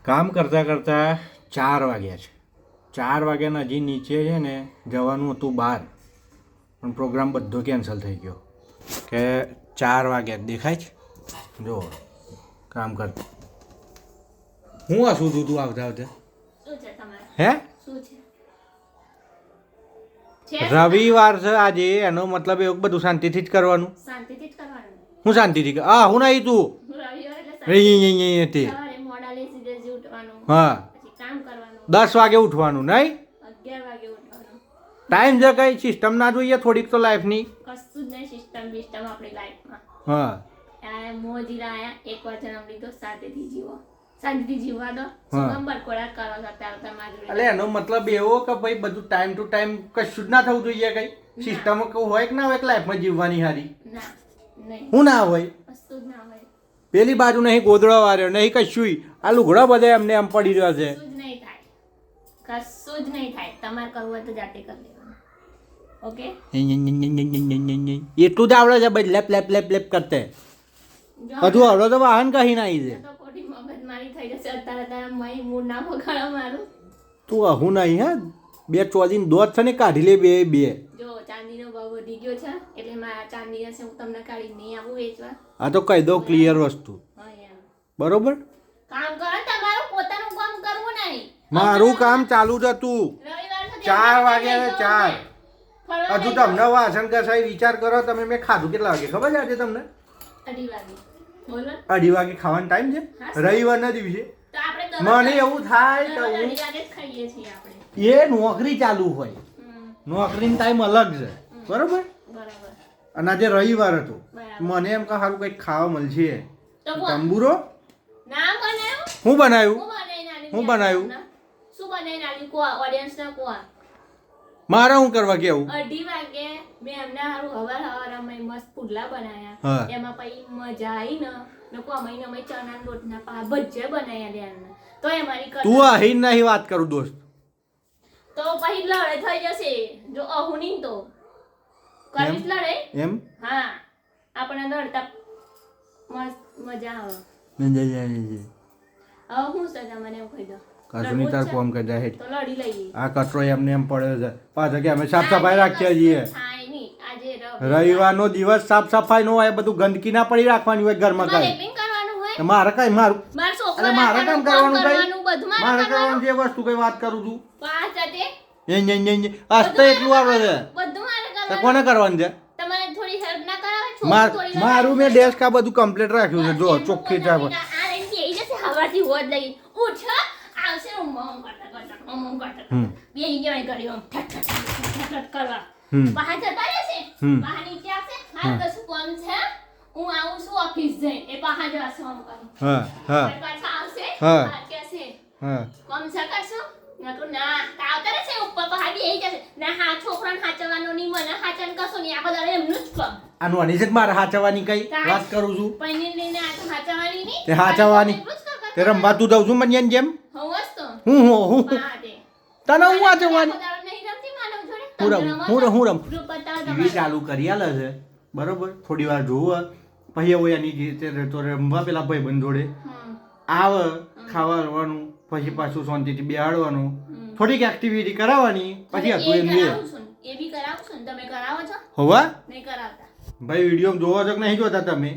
કામ કરતાં કરતાં 4 વાગ્યા છે. 4 વાગ્યાના હજી નીચે છે ને જવાનું હતું બહાર, પણ પ્રોગ્રામ બધો કેન્સલ થઈ ગયો કે 4 વાગ્યા દેખાય છે. જો કામ કરતા હું હસું તું આવતા આવતા હે રવિવાર છે આજે, એનો મતલબ એવું બધું શાંતિથી જ કરવાનું. હું શાંતિથી હું નહીં તું તે હા 10 વાગે ઉઠવાનું નહીં, ટાઈમ છે કઈ સિસ્ટમ ના જોઈએ થોડીક તો લાઈફની. કશું જ નહીં સિસ્ટમ બિસ્ટમ આપણી લાઈફમાં. હા મોજીલા આયા એક વાર જન્મ લીધો શાંતિથી જીવો, શાંતિથી જીવવા દો. સુગમ બરકોડા કરો અત્યારે મારી એટલે એનો મતલબ એવો કે ભાઈ બધું ટાઈમ ટુ ટાઈમ કશું જ ના થવું જોઈએ. કઈ સિસ્ટમ હોય કે ના હોય લાઈફમાં જીવવાની હારી? ના નહીં, હું ના હોય, કશું જ ના હોય. પેલી બાજુ નહીં ગોદડો વાર્યો નહીં કશું, આ લુગડા બધા એમને એમ પડી રહ્યા છે. કશું જ નહીં થાય, કશું જ નહીં થાય. તમારે કરવું હોય તો જાતે કરી લેવાનું. ઓકે એટલું જ આવડે છે ભાઈ, લેપ લેપ લેપ લેપ કરતે. હજુ આવડો તો વાહન કહી નાઈ છે. તો ખોટી મગજમારી થઈ જશે અત્યારે. તારા મય મૂડ ના બગાડો મારું. તું આહું નહીં હે, બે ચોદીને દોધ છે ને કાઢી લે બે બે. જો ચાંદીનો ભાવ વધી ગયો છે એટલે મારા ચાંદી હશે હું તમને કાઢી નહીં આપું વેચવા. આ તો કહી દો ક્લિયર વસ્તુ, બરોબર? કામ કરો, તમારું પોતાનું કામ કરવું નહીં. મારું કામ ચાલુ જ હતું. રવિવાર છે 4 વાગ્યા 4. હજુ તમને વાસણ ઘસાઈ વિચાર કરો તમે. મેં ખાધું કેટલા વાગે ખબર છે આજે તમને? 2:30 વાગે. બોલો 2:30 વાગે ખાવાનો ટાઈમ છે રવિવારના દિવસે. તો આપણે મને એવું થાય કે 2:30 હું વાગે જ ખાઈએ છીએ આપણે. એ નોકરી ચાલુ હોય, નોકરીનો ટાઈમ અલગ છે, બરોબર? બરાબર. અને આજે રવિવાર હતો, બરાબર. મને એમ કે સારું કંઈક ખાવા મળશે. તો બોલ. તંબુરો ના બનાવ્યું? હું બનાવ્યું? હું બનાવીને આલી હું બનાવ્યું? શું બનાવીને આલી કો ઓડિયન્સને કો. મારે શું કરવા કેવું? 2:30 વાગે મેં એમના હારું હવાર અમે મસ્ત પુડલા બનાયા. હા. એમાં પછી મજા આવી ને કો અમે ચણા લોટના પા ભજીયા બનાયા લેના. તો એ મારી તું અહીં નહીં વાત કરું દોસ્ત. તો પછી લડાઈ થઈ જશે. જો અહુ નહીં તો કરીશ લડાઈ. એમ હા આપણે લડતા મસ્ત મજા આવે. હવે હું સજા મને એમ કહી દો. કશું તાર કોમ કરી જાય તો લડી લઈએ. આ કચરો એમને એમ પડ્યો છે. પાછા કે અમે સાફ સફાઈ રાખીએ છીએ. થાય નહીં. આજે રવિવારનો દિવસ સાફ સફાઈ નો હોય, બધું ગંદકી ના પડી રાખવાની હોય ઘરમાં. મારે કઈ cleaning કરવાનું હોય. મારે કઈ મારું મારે અરે છોકરા મારે કામ કરવાનું કઈ બધું મારે કરવાનું જે વસ્તુ કઈ વાત કરું છું. પાંચ સાથે હસતો એટલું આવડે છે બધું મારે તો કરવાનું. કોને કરવાનું છે? તમારે થોડી હેલ્પ ના કરાવે? છોકરી થોડી મારું મેં ડેસ્ક આ બધું કમ્પ્લીટ રાખ્યું છે. જો ચોખ્ખી ચા આ રેન કે ઈ જશે હવારથી હોદ લઈ ઉઠ આવશે હું મોમ કરતા બે જણ કર્યો ઠક ઠક ઠક ઠક કરવા. બહાર જતા રહેશે, બહાર નીચે આવશે. હા કશું કામ છે હું આવું છું ઓફિસ જઈ એ બહાર જશે આમ કરી. પાછા આવશે આ કહેશે કામ છે કરશું ના તાવતરે છે ઉપર પહાડી બેહી જશે ના. હા છોકરાને હાચવાનું નહીં, મને હાચન કશું નહીં. આ બધા એમનું જ કામ. આનું અનિષેક મારે હાચવાની કઈ વાત કરું છું. પૈણી લઈને આ તો હાચવાની નહીં. તે હાચવાની તે રમવા તું દઉં છું મને એમ જેમ હું વસ્તો હું હા તે તને હું હાચવાની નહીં રમતી માનવ જોડે. હું રમ ગ્રુપ બતાવો ટીવી ચાલુ કરી આલે છે, બરોબર? થોડી વાર જોવે પછી હવે એની તો રમવા પેલા ભાઈબંધ જોડે આવે, ખાવા આવવાનું, પછી પાછું શાંતિથી બેહાડવાનું, થોડીક એક્ટિવિટી કરાવવાની, પછી હતું એમ લે. એ બી કરાવું છું ને તમે કરાવો છો? હોવા નહીં કરાવતા. ભાઈ વિડીયો જોવો છો કે નહીં જોતા તમે?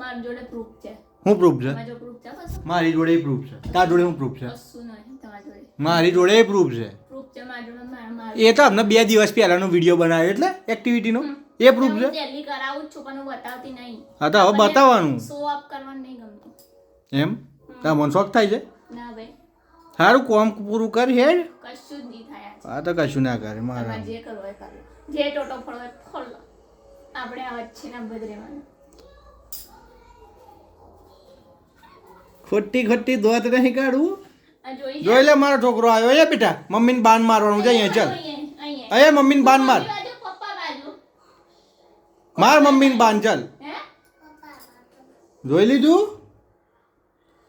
મારી જોડે પ્રૂફ છે. હું પ્રૂફ છે? મારી જોડે પ્રૂફ છે કશું? મારી જોડે પ્રૂફ છે. તાર જોડે હું પ્રૂફ છે? કશું નહીં તમારી જોડે. મારી જોડે પ્રૂફ છે. પ્રૂફ છે મારી જોડે. મારું એ તો અમને 2 દિવસ પહેલાનો વિડીયો બનાવ્યો એટલે એક્ટિવિટીનો એ પ્રૂફ છે. હું જલ્દી કરાવું જ છું પણ હું બતાવતી નહીં. હા તો હવે બતાવવાનું શો અપ કરવાનું નહીં ગમતું. એમ તાર મન શોખ થાય છે. ના ભાઈ સારું કોમ પૂરું કર હેડ. કશું જ નહીં થાય. હા તો કશું ના કરે મારા. તમારે જે કરવું હોય કરો. જે ટોટો ફળો હોય ફોલો. આપણે આ વચ્ચે ના બદરેવાનું. ખોટી ખોટી દોત નહીં કાઢવું. આ જોઈ જોઈ લે મારો છોકરો આવ્યો. એ બેટા મમ્મીને બાન મારવાનું છે. અહીંયા ચાલ અહીંયા અહીંયા મમ્મીને બાન માર. બાજુ પપ્પા બાજુ માર મમ્મીને બાન ચાલ. હે જોઈ લીધું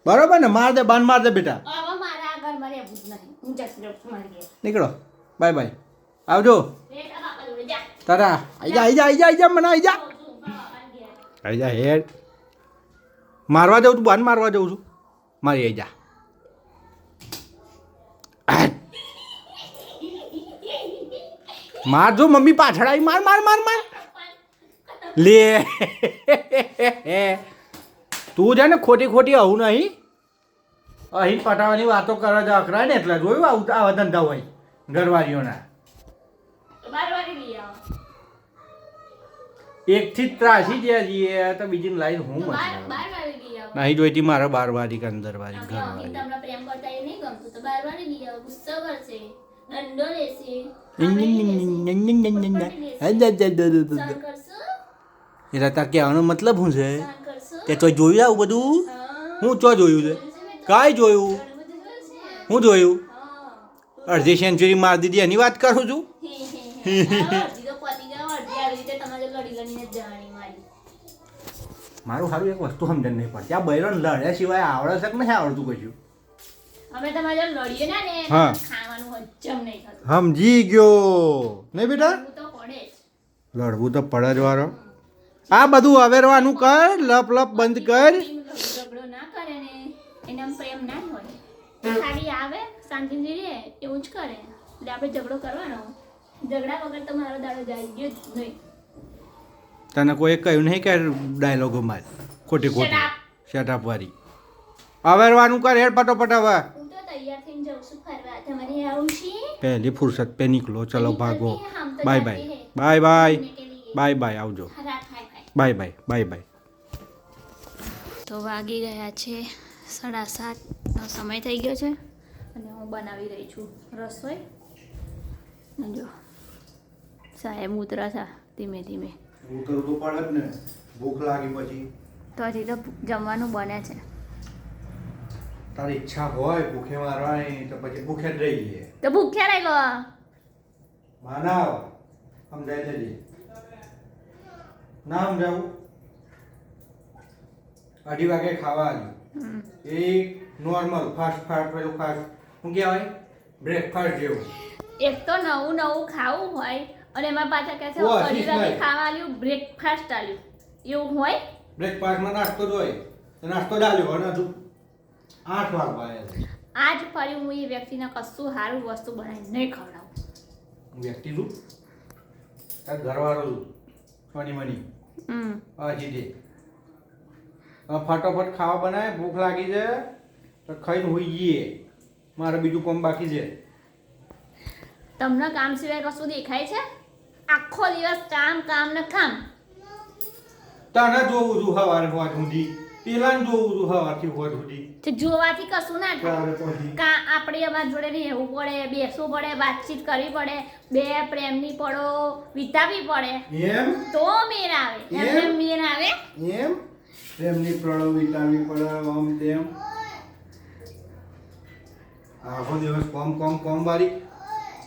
બરોબર ને? માર દે બાન માર દે બેટા. હવે મારા આગળ મારે રહેવું જ નહીં. હું જતી રહું છું મારી ઘેર. નીકળો બાય બાય. આવજો બેટા બાપા જોડે જા. તારા. આઈ જા મને આઈ જા. જાઉં છું બાપા ઘેર. આઈ જા હેડ. મારવા જાઉં છું બાન મારવા જાઉં છું. મારી આઈ જા. માર જો મમ્મી પાછળ આવી માર માર માર માર લે તું છે ને ખોટી ખોટી આવું નહીં અહીં પટાવાની વાતો કરે છે અકરાય ને એટલે જોયું આવા ધંધા હોય ઘરવાળીઓના બારવારી લઈ આવો એકથી જ ત્રાસી જ્યાં જઈએ તો બીજી લાઈન હું બારવારી લઈ આવો નહીં જોઈતી મારે 12 વારી કે 15 વારી અમે ઘરવાળી તમને પ્રેમ કરતા એ નહીં ગમતું તો બારવારી લઈ આવો ગુસ્સો કરશે દંડો લેશે સહન કરશો એટલે તાર કહેવાનો મતલબ શું છે સહન કરશો તે તો જોયું આવું બધું હું ચો જોયું છે કાંઈ જોયું હું જોયું અડધી સેન્ચુરી મારી દીધી એની વાત કરું છું મારું સારું એક વસ્તુ સમજણ નહીં પડતી આ બૈરો લડ્યા સિવાય આવડે છે કે નહીં આવડતું કશું અમે તમારે લડીએ ના ને હા. ખાવાનું હજમ નહીં થતું સમજી ગયો નહીં બેટા હું તો પડે જ લડવું તો પડે જ વારો આ બધું અવેરવાનું કર લપ લપ બંધ કર ઝઘડો ના કરે ને એનામ પ્રેમ ના હોય ખાલી આવે શાંતિથી રહે એવું જ કરે એટલે આપણે ઝઘડો કરવાનો ઝઘડા વગર તો મારો દાડો જાય ગયો જ નહીં તને કોઈ કહ્યું નહીં કે ડાયલોગો માર ખોટી ખોટી સેટઅપ વાળી અવેરવાનું કર હેડ ફટોફટ હવે હું તો તૈયાર થઈને જાઉં છું ફરવા તમારે આવું છે પહેલી ફુરસત પે નીકળો ચલો ભાગો હમ તો બાય જાતે હે. બાય બાય घूमने के लिए। બાય બાય આવજો रात खाए खाए બાય બાય બાય બાય તો વાગી ગયા છે 7:30નો સમય થઈ ગયો છે અને હું બનાવી રહી છું રસોઈ અને જો સાહેબ ઉતરા છે ધીમે ધીમે ઉતરવું પડે જ ને ભૂખ લાગી પછી તો હજી તો જમવાનું બને છે તારી ઈચ્છા હોય ભૂખે મારવાની તો પછી ભૂખે જ રહી જઈએ તો ભૂખ્યા રહી ગયો માનવ સમજાય દેજે ના સમજાવું 2:30 વાગે ખાવા આવ્યું એ નોર્મલ ફાસ્ટ પેલું ફાસ્ટ શું કહેવાય બ્રેકફાસ્ટ જેવું એક તો નવું નવું ખાવું હોય અને એમાં પાછા કહે છે ઓહ, અઢી શીખ વાગે નહીં. ખાવા આલ્યું બ્રેકફાસ્ટ આલ્યું એવું હોય બ્રેકફાસ્ટમાં નાસ્તો જ હોય તો નાસ્તો ડાલ્યો અને હજુ 8 વાગવા આવ્યા છે આજ ફરી હું એ વ્યક્તિને કશું સારું વસ્તુ બનાવીને નહીં ખવડાવું હું વ્યક્તિ છું તાર ઘરવાળો છું સોની મની હજી દે ફટાફટ ખાવા બનાવે ભૂખ લાગી છે તો ખાઈને હોઈ જઈએ મારે બીજું કામ બાકી છે તમને કામ સિવાય કશું દેખાય છે આખો દિવસ કામ કામ ને કામ તને જોવું છું સવારે હોવા સુધી પેલાને જોવું છું સવારથી હોવા સુધી તો જોવાથી કશું ના થાય ત્યારે પછી કા આપણે અમારા જોડે રહેવું પડે બેસવું પડે વાતચીત કરવી પડે બે પ્રેમની પળો વિતાવવી પડે એમ તો મેર આવે એમ? એમને મેર આવે એમ પ્રેમની પ્રણવ વિટાવી પડે આમ તેમ આખો દિવસ કોમ વાળી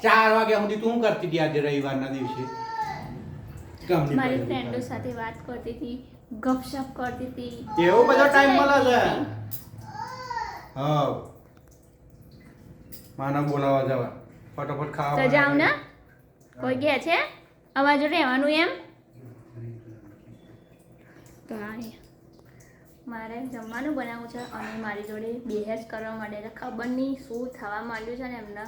4 વાગ્યા સુધી તું શું કરતી હતી આજે રવિવારના દિવસે કામની મારી પડે ફ્રેન્ડો સાથે વાત કરતી હતી ગપશપ કરતી હતી એવો બધો ટાઈમ મળે છે હા માના બોલાવા જવા ફટાફટ ખાવા તો જાવ ને કોઈ ગયા છે અમારા જોડે રહેવાનું એમ તો હા, મારે જમવાનું બનાવવું છે અને મારી જોડે બહેસ કરવા માટે છે. ખબર નહીં શું થવા માંડ્યું છે ને એમને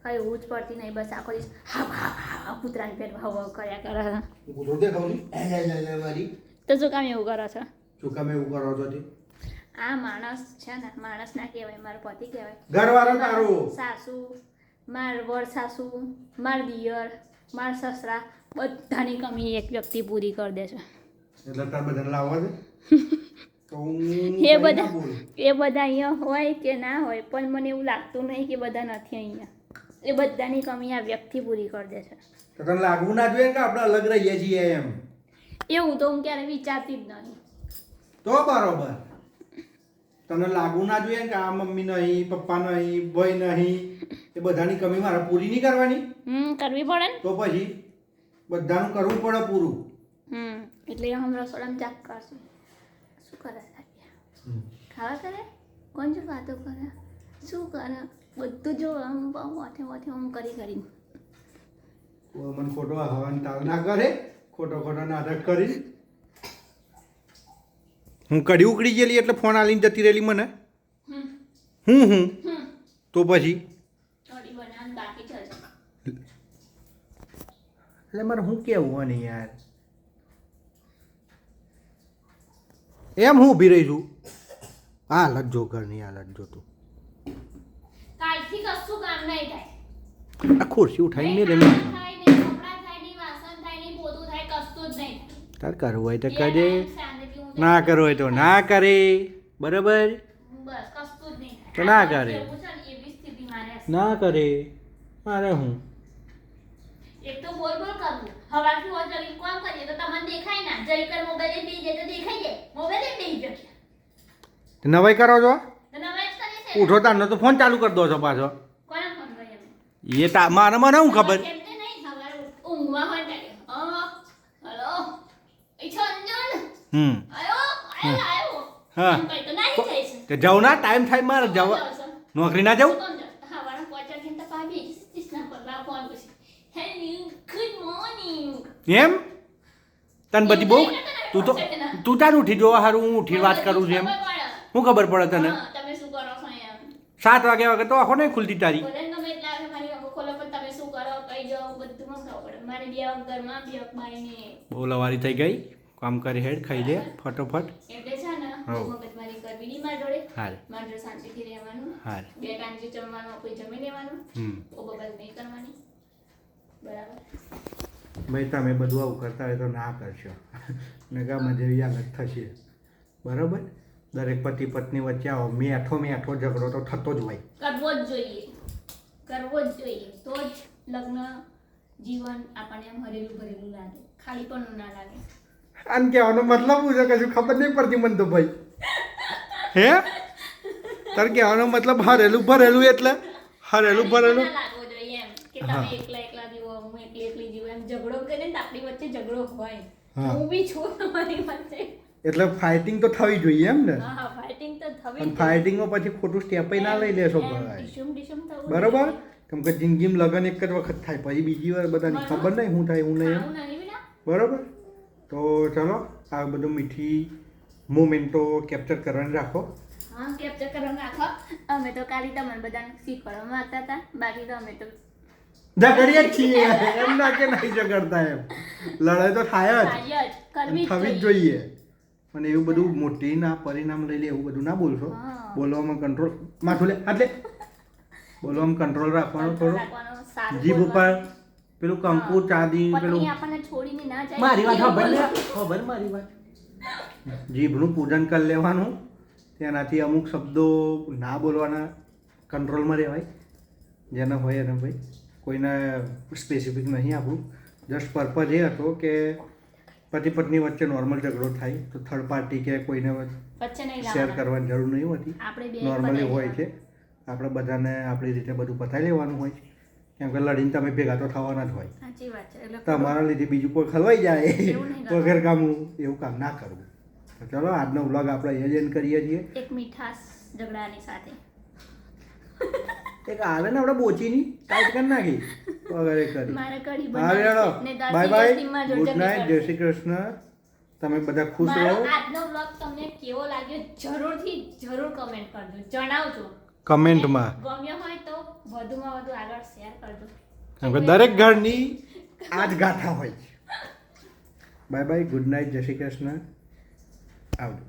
કઈ એવું જ પડતી નહીં બસ આખો દિવસ હા કૂતરાની પેટ ભાવ કર્યા કરે છે. કૂતરો દેખાવ વાળી તો શું કામ એવું કરો છો શું કામ એવું કરો છો તે આ માણસ છે ને માણસ ના કહેવાય મારો પતિ કહેવાય ઘરવાળો તારો સાસુ માર વર સાસુ માર દિયર માર સસરા બધાની કમી એક વ્યક્તિ પૂરી કરી દે છે એટલે તાર બધાને લાવવા છે તો હું એ કઈ બધા ના બોલું. એ બધા અહીંયા હોય કે ના હોય પણ મને એવું લાગતું નહીં કે બધા નથી અહીંયા એ બધાની કમી આ વ્યક્તિ પૂરી કરી દે છે તો તને લાગવું ના જોઈએ કે આપણે અલગ રહીએ છીએ એમ એવું તો હું ક્યારે વિચારતી જ નહીં તો બરોબર તમને લાગવું ના જોઈએ કે આ મમ્મી નહીં પપ્પા નહીં ભાઈ નહીં એ બધાની કમી મારે પૂરી નહીં કરવાની કરવી પડે ને તો પછી બધાનું કરવું પડે પૂરું એટલે હમ રસોડામાં ચાક કરશું શું કરે સાહેબ ખાવા કરે કોણ જો વાતો કરે શું કરે બધું જો આમ માથે આમ કરી મને ખોટો હવાની તાવ ના કરે ખોટો નાટક કરી હું કડી ઉકળી ગયેલી એટલે ફોન આલીને જતી રહેલી મને હું તો પછી કઢી બનાવવાનું બાકી છે હજી. એટલે મારે શું કેવું હોય ને યાર એમ હું ઊભી રહી છું હાલત જો ઘરની હાલત જો તું કાલથી કશું કામ નહીં થાય. આ ખુરશી ઉઠાઈને મેં નહીં કામ થાય, નહીં કપડાં થાય, નહીં વાસણ થાય, નહીં પોતું થાય, કશું જ નહીં થાય. તાર કરવું હોય તો બે કરજે ટાઈમ શાંતિથી ઊંઘે. ના કરવું હોય તો ના કરે બરાબર બસ કશું જ નહીં થાય. તો ના આ કરે. એવું છે ને, એવી સ્થિતિ મારે હશે. ના કરે મારે હું એક તો બોલ બોલ કરવું. હવારથી હોજ લગી કોમ કરીએ તો તમને દેખાય ના. જરી કર મોબાઈલ બેહી જાય તો દેખાઈ જાય. મોબાઈલ બેહી જાય. નવાઈ કરો છો તો નવાઈ જ કરીએ છે. ઉઠો તારનો તો ફોન ચાલુ કરી દો છો પાછો કોને ફોન કર્યો એમ? એ મારે મને શું ખબર કેમ કે નહીં, સવારે ઊંઘમાં હોય ત્યારે, હલો, ઈ છો અંજન? આયો, આયો. હા. એમ કહી તો નાહી જાય છે. તે જાઉં ના ટાઈમ થાય મારે જવા નોકરી ના જાઉં હવારે પહોંચ્યા કે તો પાછી સ્ટેશન પર લા ફોન કરી. Hello, good morning. એમ તને બધી બહુ તું તાર ઉઠી જો હારું હું ઉઠી વાત કરું છું એમ શું ખબર પડે તને હા, તમે શું કરો છો એમ? 7 વાગ્યા વગર તો આખો નહીં ખુલતી તારી ભલે ગમે એટલા આવે મારી આંખો ખોલો પણ તમે શું કરો, કઈ જાઓ, બધું મને ખબર પડે. મારી બે ઘરમાં બે બાઈને બહુ લવારી થઈ ગઈ કામ કરી હેડ ખાઈ લે ફટોફટ એટલે છે ને હઉ. મગજમારી કરવી નહીં મારી જોડે. હાલ મારી જોડે શાંતિથી રહેવાનું. હાલ બે ટાઈમ જે જમવાનું આપે જમી લેવાનું. બબલ નહીં કરવાની. બરાબર. ભાઈ તમે બધું આવું કરતા હોય તો ના કરશો નગામાં જેવી હાલત થશે બરાબર દરેક પતિ પત્ની વચ્ચે આવો મેઠો ઝઘડો તો થતો જ હોય કરવો જ જોઈએ. કરવો જ જોઈએ. તો જ લગ્ન જીવન આપણને એમ હરેલું ભરેલું લાગે. ખાલી પણ ના લાગે. આને કહેવાનો મતલબ શું છે કશું ખબર નહીં પડતી મને તો ભાઈ હે તારે કહેવાનો મતલબ હરેલું ભરેલું એટલે હરેલું ભરેલું ના લાગવો જોઈએ એમ કે હા. તમે એકલા એકલા જીવો, હું એકલી એકલી જીવું. એમ ઝઘડો કરે ને તો આપણી વચ્ચે ઝઘડો હોય. હા. હું બી છું તમારી વચ્ચે. એટલે ફાઇટિંગ તો થવી જોઈએ એમ ને હા, ફાઇટિંગ તો થવી પણ ફાઇટિંગમાં પછી ખોટું સ્ટેપ ના લઈ લેશો ભાઈ ડિશમ થવું બરોબર જોઈએ. કેમ કે જિંદગીમાં લગન એક જ વખત થાય પછી બીજી વાર બધાની ખબર નહીં શું થાય હું નહીં એમ આવું નહીં બેટા. બરોબર તો ચલો આ બધું મીઠી મોમેન્ટો કેપ્ચર કરવાની રાખો હા, કેપ્ચર કરવાનું રાખો. અમે તો ખાલી તમને બધાને શીખવાડવા માંગતા હતા. બાકી તો અમે તો ઝઘડીએ જ છીએ એમ ના કે નહીં ઝઘડતા એમ લડાઈ તો થાય જ કાર્ય જ કરવી થવી જ જોઈએ પણ એવું બધું મોટી ના પરિણામ લઈ લે એવું બધું ના બોલશો હા. બોલવામાં કંટ્રોલ માથું લે એટલે બોલવામાં કંટ્રોલ રાખવાનો થોડો રાખવાનો, સારું જીભ ઉપર બોલવાનું. પેલું કંકુ ચાંદી પેલું પત્ની આપણને છોડીને ના જાય. મારી વાત એવું ખબર બોલવું. ખબર મારી વાત જીભનું પૂજન કરી લેવાનું તેનાથી અમુક શબ્દો ના બોલવાના કંટ્રોલમાં રહેવાય જેને હોય એને ભાઈ કોઈને સ્પેસિફિક નહીં આપણું જસ્ટ પર્પઝ એ હતો કે પતિ પત્ની વચ્ચે નોર્મલ ઝઘડો થાય તો થર્ડ પાર્ટી કે કોઈને વચ્ચે નહીં શેર લાવવાના. કરવાની જરૂર નહીં હોતી આપણે બે નોર્મલી પતાવી હોય છે આપણે બધાને આપણી રીતે બધું પતાવી લેવાનું હોય છે કેમ કે લડીને તમે ભેગા તો થવાના જ હોય સાચી વાત છે. એટલે તમારા લીધે બીજું કોઈ ખલવાઈ જાય એવું નહીં કરવાનું. વગર કામનું એવું કામ ના કરવું તો ચલો આજનો વ્લોગ આપણે અહીંયા જ end કરીએ છીએ એક મીઠાશ ઝઘડાની સાથે. એક આવે ને આપણે બોચીની ટાઈટ કરી નાખી વગર કરી મારે કઢી હા બનાવી રેડો છે. ને દાળ બાય બાય સિંગની જોડે ગુડ નાઇટ જય શ્રી કૃષ્ણ તમે બધા ખુશ રહો મારો આજનો vlog તમને કેવો લાગ્યો જરૂરથી જરૂર કમેન્ટ કરજો. જણાવજો. કમેન્ટમાં ગમ્યો હોય તો વધુમાં વધુ આગળ શેર કરજો. કેમ કે દરેક ઘરની આ જ ગાથા હોય છે બાય બાય ગુડ નાઇટ જય શ્રી કૃષ્ણ આવજો